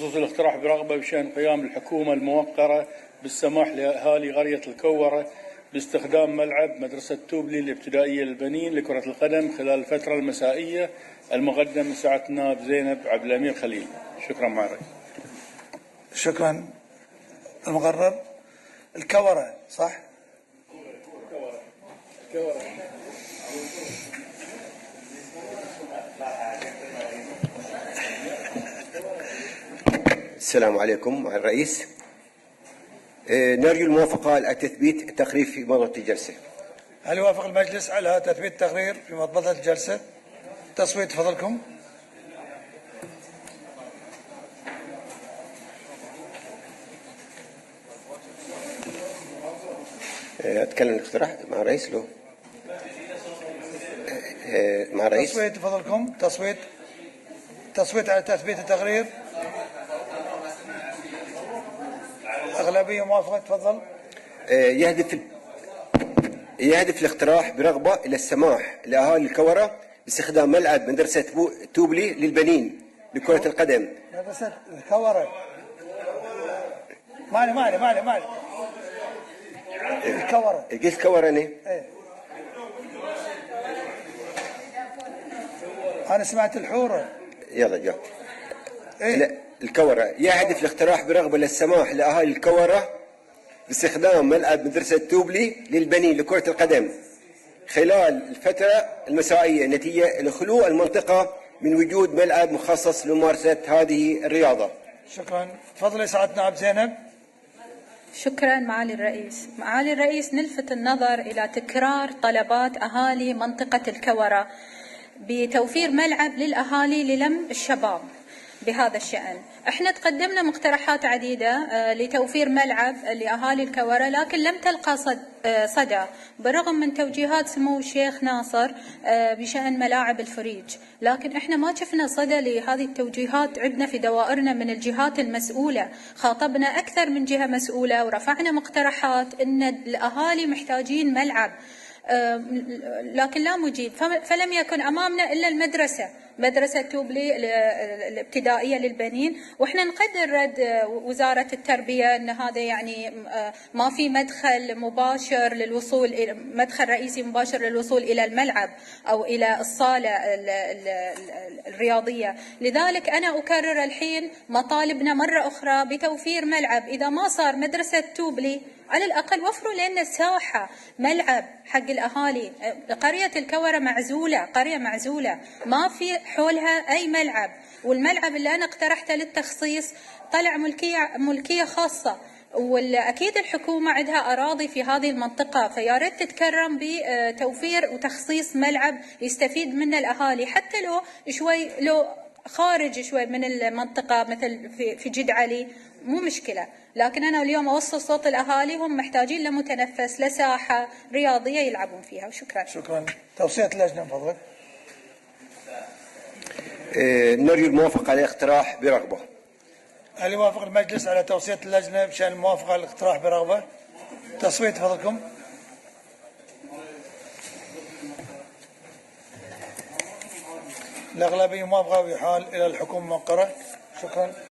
بخصوص الاقتراح برغبة بشأن قيام الحكومة الموقرة بالسماح لأهالي قرية الكورة باستخدام ملعب مدرسة توبلي الابتدائية للبنين لكرة القدم خلال الفترة المسائية المقدم من سعادة النائب زينب عبد الأمير خليل. شكرا معالي الرئيس. شكرا. المقرر الكورة صح؟ السلام عليكم معالي الرئيس. نرجو الموافقة على تثبيت التقرير في مضبط الجلسة. هل يوافق المجلس على تثبيت التقرير في مضبطة الجلسة؟ تصويت تفضلكم. أتكلم الاقتراح مع الرئيس له. مع الرئيس. تصويت تفضلكم. تصويت على تثبيت التقرير. أغلبية موافقة. تفضل. يهدف الاقتراح برغبة إلى السماح لأهالي الكورة باستخدام ملعب مدرسة توبلي للبنين لكرة القدم. مدرسة الكورة. مالي الكورة. قلت الكورة أنا. ايه. أنا سمعت الحورة. يلا جاوب. إيه؟ الكورة. يهدف الاقتراح برغبة للسماح لأهالي الكورة باستخدام ملعب مدرسة توبلي للبنين لكرة القدم خلال الفترة المسائية نتيجة لخلو المنطقة من وجود ملعب مخصص لممارسة هذه الرياضة. شكرا. تفضل سعادة النائب زينب. شكرا معالي الرئيس. معالي الرئيس، نلفت النظر إلى تكرار طلبات أهالي منطقة الكورة بتوفير ملعب للأهالي للم الشباب بهذا الشأن. احنا تقدمنا مقترحات عديدة لتوفير ملعب لأهالي الكورة، لكن لم تلقى صدى برغم من توجيهات سمو الشيخ ناصر بشأن ملاعب الفريج، لكن احنا ما شفنا صدى لهذه التوجيهات. عندنا في دوائرنا من الجهات المسؤولة، خاطبنا أكثر من جهة مسؤولة ورفعنا مقترحات ان الأهالي محتاجين ملعب، لكن لا مجيب. فلم يكن أمامنا إلا مدرسة توبلي الابتدائية للبنين، وإحنا نقدر رد وزارة التربية أن هذا يعني ما في مدخل مباشر للوصول، مدخل رئيسي مباشر للوصول إلى الملعب أو إلى الصالة الرياضية. لذلك أنا أكرر الحين مطالبنا مرة أخرى بتوفير ملعب. إذا ما صار مدرسة توبلي، على الأقل وفروا لنا ساحة ملعب حق الأهالي. قرية الكورة معزولة، قرية معزولة ما في حولها أي ملعب، والملعب اللي أنا اقترحته للتخصيص طلع ملكية خاصة، والأكيد الحكومة عندها أراضي في هذه المنطقة، فيا ريت تتكرم بتوفير وتخصيص ملعب يستفيد منه الأهالي، حتى لو خارج شوي من المنطقة مثل في جد علي مو مشكلة، لكن أنا اليوم أوصل صوت الأهالي، هم محتاجين لمتنفس لساحة رياضية يلعبون فيها. وشكرا. شكرا. توصية اللجنة من فضلك. نرجو الموافقة على الاقتراح برغبة. هل يوافق المجلس على توصية اللجنة بشأن الموافقة على الاقتراح برغبة؟ تصويت فضلكم. الأغلبية موافقة ويحال إلى الحكومة الموقرة. شكرا.